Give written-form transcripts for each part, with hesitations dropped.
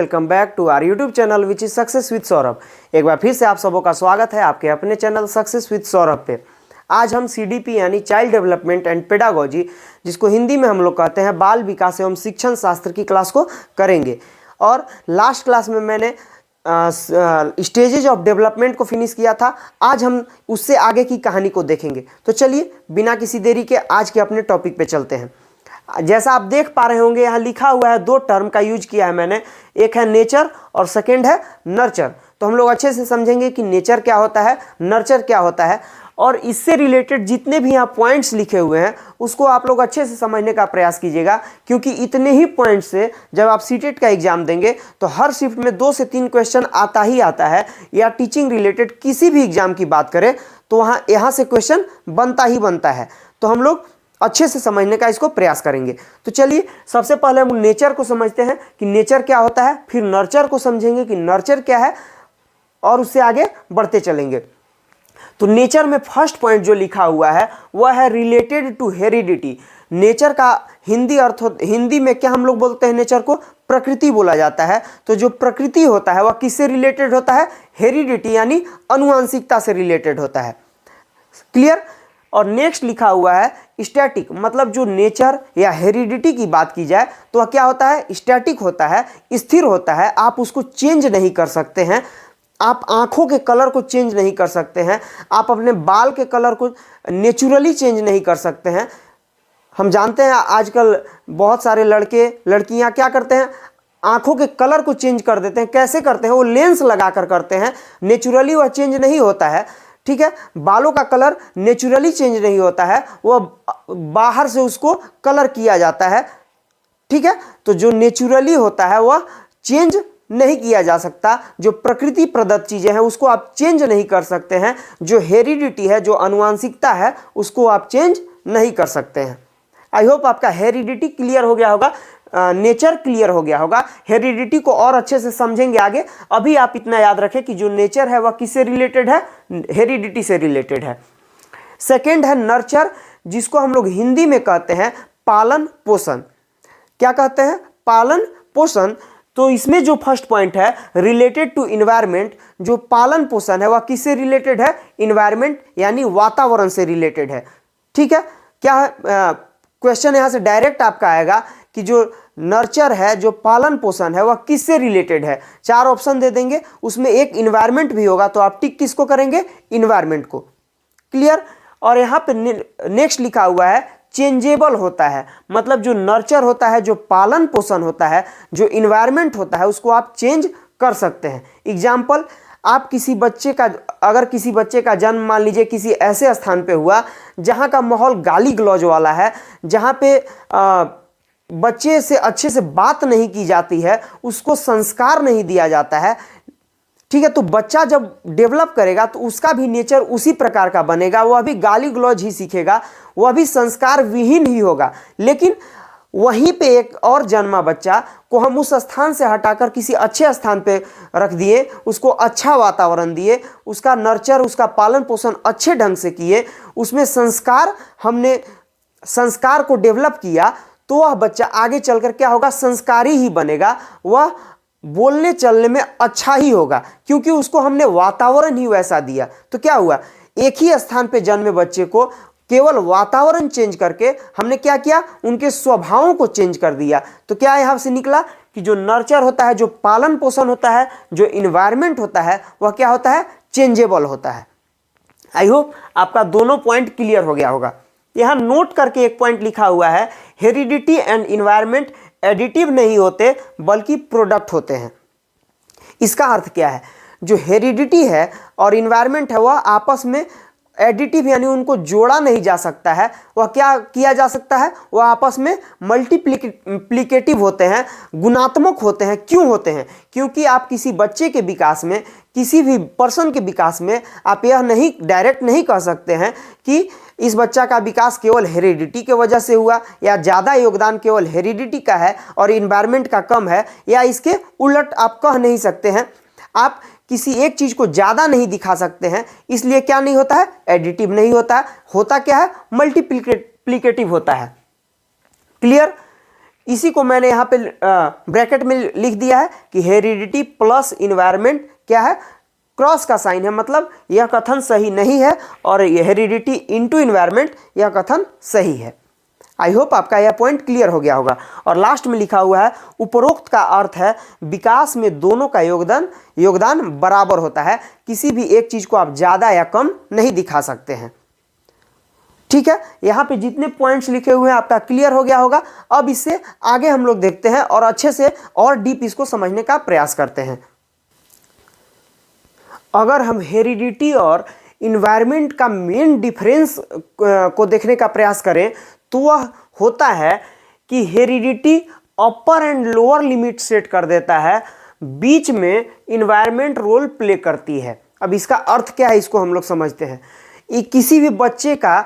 Welcome back to our YouTube channel which is success with Saurabh. एक बार फिर से आप सबों का स्वागत है आपके अपने चैनल सक्सेस विद सौरभ पे। आज हम सीडीपी यानी चाइल्ड डेवलपमेंट एंड पेडागोजी, जिसको हिंदी में हम लोग कहते हैं बाल विकास एवं शिक्षण शास्त्र की क्लास को करेंगे। और लास्ट क्लास में मैंने स्टेजेज ऑफ डेवलपमेंट को फिनिश किया था। आज हम उससे आगे की कहानी को देखेंगे। तो चलिए बिना किसी देरी के आज के अपने टॉपिक पे चलते हैं। जैसा आप देख पा रहे होंगे यहाँ लिखा हुआ है, दो टर्म का यूज किया है मैंने, एक है नेचर और सेकेंड है नर्चर। तो हम लोग अच्छे से समझेंगे कि नेचर क्या होता है, नर्चर क्या होता है, और इससे रिलेटेड जितने भी यहाँ पॉइंट्स लिखे हुए हैं उसको आप लोग अच्छे से समझने का प्रयास कीजिएगा, क्योंकि इतने ही पॉइंट्स से जब आप सीटेट का एग्जाम देंगे तो हर शिफ्ट में 2 से 3 क्वेश्चन आता ही आता है, या टीचिंग रिलेटेड किसी भी एग्जाम की बात करें तो यहाँ से क्वेश्चन बनता ही बनता है। तो हम लोग अच्छे से समझने का इसको प्रयास करेंगे। तो चलिए सबसे पहले हम नेचर को समझते हैं कि नेचर क्या होता है, फिर नर्चर को समझेंगे कि नर्चर क्या है, और उससे आगे बढ़ते चलेंगे। तो नेचर में फर्स्ट पॉइंट जो लिखा हुआ है वह है रिलेटेड टू हेरिडिटी। नेचर का हिंदी में क्या हम लोग बोलते हैं, नेचर को प्रकृति बोला जाता है। तो जो प्रकृति होता है वह किससे रिलेटेड होता है, हेरिडिटी यानी अनुवांशिकता से रिलेटेड होता है। क्लियर। और नेक्स्ट लिखा हुआ है स्टैटिक, मतलब जो नेचर या हेरिडिटी की बात की जाए तो वह क्या होता है, स्टैटिक होता है, स्थिर होता है, आप उसको चेंज नहीं कर सकते हैं। आप आंखों के कलर को चेंज नहीं कर सकते हैं, आप अपने बाल के कलर को नेचुरली चेंज नहीं कर सकते हैं। हम जानते हैं आजकल बहुत सारे लड़के लड़कियां क्या करते हैं, आंखों के कलर को चेंज कर देते हैं। कैसे करते हैं, वो लेंस लगाकर करते हैं, नेचुरली वह चेंज नहीं होता है। ठीक है, बालों का कलर नेचुरली चेंज नहीं होता है, वह बाहर से उसको कलर किया जाता है। ठीक है, तो जो नेचुरली होता है वह चेंज नहीं किया जा सकता। जो प्रकृति प्रदत्त चीजें हैं उसको आप चेंज नहीं कर सकते हैं। जो हेरिडिटी है, जो आनुवांशिकता है, उसको आप चेंज नहीं कर सकते हैं। आई होप आपका हेरिडिटी क्लियर हो गया होगा, नेचर क्लियर हो गया होगा। हेरिडिटी को और अच्छे से समझेंगे आगे। अभी आप इतना याद रखें कि जो नेचर है वह किससे रिलेटेड है, हेरिडिटी से रिलेटेड है। सेकेंड है नर्चर, जिसको हम लोग हिंदी में कहते हैं पालन पोषण। क्या कहते हैं, पालन पोषण। तो इसमें जो फर्स्ट पॉइंट है रिलेटेड टू इन्वायरमेंट, जो पालन पोषण है वह किससे रिलेटेड है, इन्वायरमेंट यानी वातावरण से रिलेटेड है। ठीक है, क्या है क्वेश्चन यहाँ से डायरेक्ट आपका आएगा कि जो नर्चर है, जो पालन पोषण है, वह किससे रिलेटेड है। 4 ऑप्शन दे देंगे, उसमें एक इन्वायरमेंट भी होगा, तो आप टिक किसको करेंगे, इन्वायरमेंट को। क्लियर। और यहाँ पे नेक्स्ट लिखा हुआ है चेंजेबल होता है, मतलब जो नर्चर होता है, जो पालन पोषण होता है, जो इन्वायरमेंट होता है, उसको आप चेंज कर सकते हैं। एग्जाम्पल, आप किसी बच्चे का, अगर किसी बच्चे का जन्म मान लीजिए किसी ऐसे स्थान पे हुआ जहाँ का माहौल गाली गलौज वाला है, जहाँ पे बच्चे से अच्छे से बात नहीं की जाती है, उसको संस्कार नहीं दिया जाता है। ठीक है, तो बच्चा जब डेवलप करेगा तो उसका भी नेचर उसी प्रकार का बनेगा, वह भी गाली गलौज ही सीखेगा, वह भी संस्कार विहीन ही होगा। लेकिन वहीं पे एक और जन्मा बच्चा को हम उस स्थान से हटाकर किसी अच्छे स्थान पे रख दिए, उसको अच्छा वातावरण दिए, उसका नर्चर, उसका पालन पोषण अच्छे ढंग से किए, उसमें हमने संस्कार को डेवलप किया, तो वह बच्चा आगे चलकर क्या होगा, संस्कारी ही बनेगा, वह बोलने चलने में अच्छा ही होगा, क्योंकि उसको हमने वातावरण ही वैसा दिया। तो क्या हुआ, एक ही स्थान पे जन्मे बच्चे को केवल वातावरण चेंज करके हमने क्या किया, उनके स्वभावों को चेंज कर दिया। तो क्या यहां से निकला कि जो नर्चर होता है, जो पालन पोषण होता है, जो इन्वायरमेंट होता है, वह क्या होता है, चेंजेबल होता है। आई होप आपका दोनों पॉइंट क्लियर हो गया होगा। यहां नोट करके एक पॉइंट लिखा हुआ है, हेरिडिटी एंड इन्वायरमेंट एडिटिव नहीं होते बल्कि प्रोडक्ट होते हैं। इसका अर्थ क्या है, जो हेरिडिटी है और इन्वायरमेंट है वह आपस में एडिटिव यानी उनको जोड़ा नहीं जा सकता है। वह क्या किया जा सकता है, वह आपस में मल्टीप्लिकेटिव होते हैं, गुणात्मक होते हैं। क्यों होते हैं, क्योंकि आप किसी बच्चे के विकास में, किसी भी पर्सन के विकास में आप यह नहीं डायरेक्ट नहीं कह सकते हैं कि इस बच्चा का विकास केवल हेरिडिटी के वजह से हुआ, या ज़्यादा योगदान केवल हेरिडिटी का है और इन्वायरमेंट का कम है, या इसके उलट आप कह नहीं सकते हैं। आप किसी एक चीज को ज्यादा नहीं दिखा सकते हैं, इसलिए क्या नहीं होता है, एडिटिव नहीं होता है। होता क्या है, मल्टीप्लिकेटिव होता है। क्लियर। इसी को मैंने यहाँ पे ब्रैकेट में लिख दिया है कि हेरिडिटी प्लस इन्वायरमेंट क्या है, क्रॉस का साइन है, मतलब यह कथन सही नहीं है, और हेरिडिटी इनटू इन्वायरमेंट यह कथन सही है। आई होप आपका यह पॉइंट क्लियर हो गया होगा। और लास्ट में लिखा हुआ है उपरोक्त का अर्थ है विकास में दोनों का योगदान बराबर होता है, किसी भी एक चीज को आप ज्यादा या कम नहीं दिखा सकते हैं। ठीक है, यहाँ पे जितने पॉइंट्स लिखे हुए हैं आपका क्लियर हो गया होगा। अब इससे आगे हम लोग देखते हैं और अच्छे से और डीप इसको समझने का प्रयास करते हैं। अगर हम हेरिडिटी और इन्वायरमेंट का मेन डिफरेंस को देखने का प्रयास करें तो वह होता है कि heredity upper and lower limit set कर देता है, बीच में इन्वायरमेंट रोल प्ले करती है। अब इसका अर्थ क्या है इसको हम लोग समझते हैं। ये किसी भी बच्चे का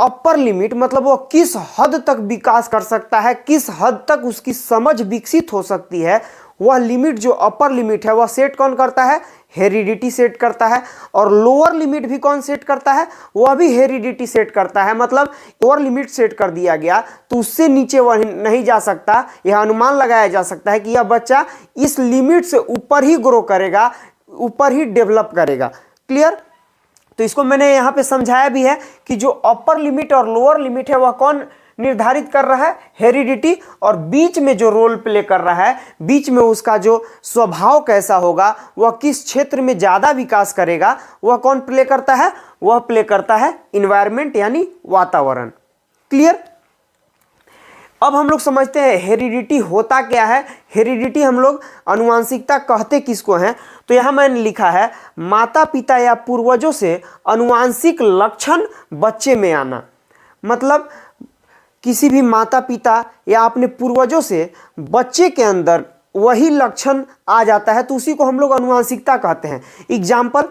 अपर लिमिट मतलब वो किस हद तक विकास कर सकता है, किस हद तक उसकी समझ विकसित हो सकती है, वह लिमिट जो अपर लिमिट है वह सेट कौन करता है, हेरिडिटी सेट करता है। और लोअर लिमिट भी कौन सेट करता है, वह भी हेरिडिटी सेट करता है। मतलब लोअर लिमिट सेट कर दिया गया तो उससे नीचे वह नहीं जा सकता। यह अनुमान लगाया जा सकता है कि यह बच्चा इस लिमिट से ऊपर ही ग्रो करेगा, ऊपर ही डेवलप करेगा। क्लियर? तो इसको मैंने यहाँ पे समझाया भी है कि जो अपर लिमिट और लोअर लिमिट है वह कौन निर्धारित कर रहा है, हेरिडिटी। और बीच में जो रोल प्ले कर रहा है, बीच में उसका जो स्वभाव कैसा होगा, वह किस क्षेत्र में ज़्यादा विकास करेगा, वह कौन प्ले करता है, वह प्ले करता है इन्वायरमेंट यानी वातावरण। क्लियर? अब हम लोग समझते हैं हेरिडिटी होता क्या है। हेरिडिटी हम लोग अनुवांशिकता कहते किसको हैं, तो यहाँ मैंने लिखा है माता पिता या पूर्वजों से अनुवांशिक लक्षण बच्चे में आना। मतलब किसी भी माता पिता या अपने पूर्वजों से बच्चे के अंदर वही लक्षण आ जाता है तो उसी को हम लोग अनुवांशिकता कहते हैं। एग्जाम्पल,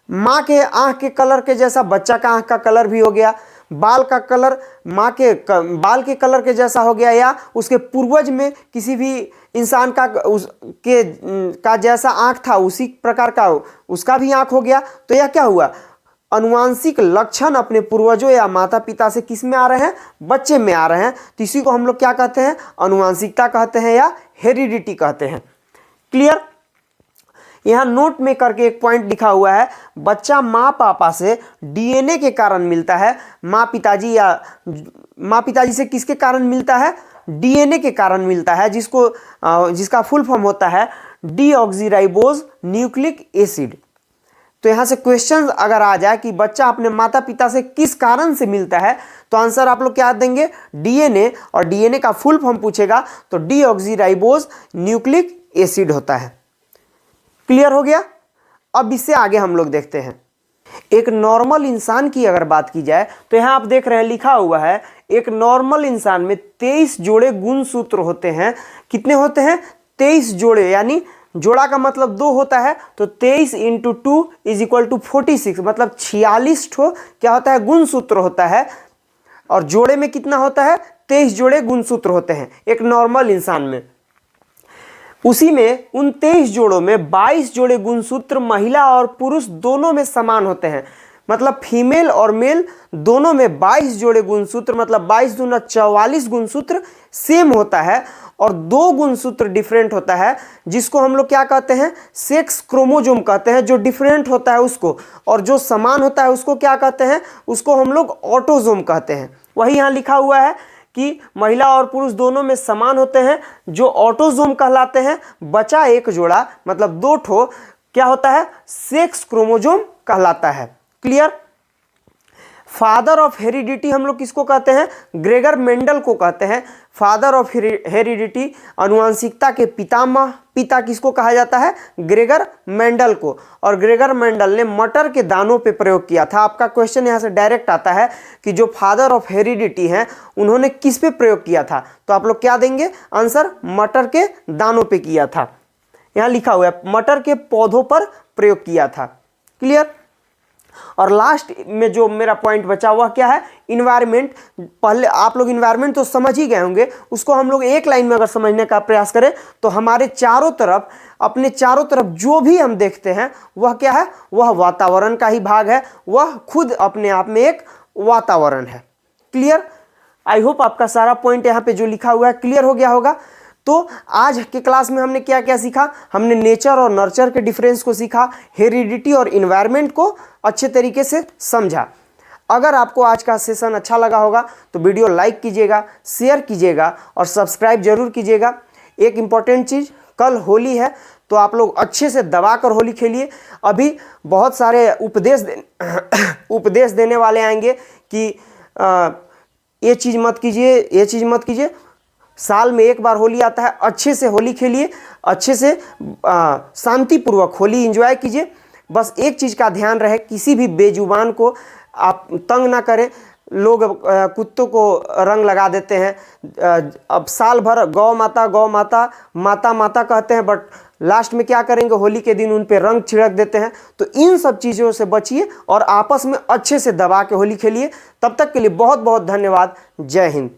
माँ के आँख के कलर के जैसा बच्चा का आँख का कलर भी हो गया, बाल का कलर माँ के बाल के कलर के जैसा हो गया, या उसके पूर्वज में किसी भी इंसान का जैसा आँख था उसी प्रकार का उसका भी आँख हो गया। तो यह क्या हुआ, अनुवांशिक लक्षण अपने पूर्वजों या माता पिता से किस में आ रहे हैं, बच्चे में आ रहे हैं। तो इसी को हम लोग क्या कहते हैं, अनुवांशिकता कहते हैं या हेरिडिटी कहते हैं। क्लियर? यहाँ नोट में करके एक पॉइंट लिखा हुआ है, बच्चा माँ पापा से डीएनए के कारण मिलता है। माँ पिताजी से किसके कारण मिलता है, डीएनए के कारण मिलता है, जिसका फुल फॉर्म होता है डीऑक्सीराइबोज न्यूक्लिक एसिड। तो यहाँ से क्वेश्चन अगर आ जाए कि बच्चा अपने माता पिता से किस कारण से मिलता है, तो आंसर आप लोग क्या देंगे, डीएनए। और डीएनए का फुल फॉर्म पूछेगा तो डीऑक्सीराइबोज न्यूक्लिक एसिड होता है। क्लियर हो गया? अब इससे आगे हम लोग देखते हैं। एक नॉर्मल इंसान की अगर बात की जाए तो यहाँ आप देख रहे हैं लिखा हुआ है एक नॉर्मल इंसान में 23 जोड़े गुणसूत्र होते हैं। कितने होते हैं, 23 जोड़े, यानी जोड़ा का मतलब 2 होता है, तो 23 × 2 = 46, मतलब 46 ठो क्या होता है, गुणसूत्र होता है। और जोड़े में कितना होता है, 23 जोड़े गुणसूत्र होते हैं एक नॉर्मल इंसान में। उसी में उन 23 जोड़ों में 22 जोड़े गुणसूत्र महिला और पुरुष दोनों में समान होते हैं। मतलब फीमेल और मेल दोनों में 22 जोड़े गुणसूत्र, मतलब 22 दूना 44 गुणसूत्र सेम होता है। और 2 गुणसूत्र डिफरेंट होता है, जिसको हम लोग क्या कहते हैं, सेक्स क्रोमोजोम कहते हैं। जो डिफरेंट होता है उसको, और जो समान होता है उसको क्या कहते हैं, उसको हम लोग ऑटोजोम कहते हैं। वही यहाँ लिखा हुआ है कि महिला और पुरुष दोनों में समान होते हैं, जो ऑटोजोम कहलाते हैं। बचा एक जोड़ा, मतलब 2 ठो क्या होता है, सेक्स क्रोमोजोम कहलाता है। क्लियर? फादर ऑफ हेरिडिटी हम लोग किसको कहते हैं, ग्रेगर मेंडल को कहते हैं। फादर ऑफ हेरिडिटी, अनुवांशिकता के पिता किसको कहा जाता है, ग्रेगर मेंडल को। और ग्रेगर मेंडल ने मटर के दानों पे प्रयोग किया था। आपका क्वेश्चन यहाँ से डायरेक्ट आता है कि जो फादर ऑफ हेरिडिटी हैं उन्होंने किस पे प्रयोग किया था, तो आप लोग क्या देंगे आंसर, मटर के दानों पे किया था। यहाँ लिखा हुआ है मटर के पौधों पर प्रयोग किया था। क्लियर? और लास्ट में जो मेरा पॉइंट बचा हुआ क्या है, इन्वायरमेंट। पहले आप लोग इन्वायरमेंट तो समझ ही गए होंगे, उसको हम लोग एक लाइन में अगर समझने का प्रयास करें तो हमारे चारों तरफ, अपने चारों तरफ जो भी हम देखते हैं वह क्या है, वह वातावरण का ही भाग है। वह खुद अपने आप में एक वातावरण है। क्लियर? आई होप आपका सारा पॉइंट यहाँ पे जो लिखा हुआ है क्लियर हो गया होगा। तो आज के क्लास में हमने क्या क्या सीखा, हमने नेचर और नर्चर के डिफरेंस को सीखा, हेरिडिटी और इन्वायरमेंट को अच्छे तरीके से समझा। अगर आपको आज का सेशन अच्छा लगा होगा तो वीडियो लाइक कीजिएगा, शेयर कीजिएगा और सब्सक्राइब जरूर कीजिएगा। एक इम्पॉर्टेंट चीज़, कल होली है तो आप लोग अच्छे से दबा कर होली खेलिए। अभी बहुत सारे उपदेश देने वाले आएंगे कि ये चीज़ मत कीजिए, ये चीज़ मत कीजिए। साल में एक बार होली आता है, अच्छे से होली खेलिए, अच्छे से शांतिपूर्वक होली एंजॉय कीजिए। बस एक चीज़ का ध्यान रहे, किसी भी बेजुबान को आप तंग ना करें। लोग कुत्तों को रंग लगा देते हैं। अब साल भर गौ माता गौ माता माता माता कहते हैं, बट लास्ट में क्या करेंगे, होली के दिन उन पे रंग छिड़क देते हैं। तो इन सब चीज़ों से बचिए और आपस में अच्छे से दबा के होली खेलिए। तब तक के लिए बहुत बहुत धन्यवाद। जय हिंद।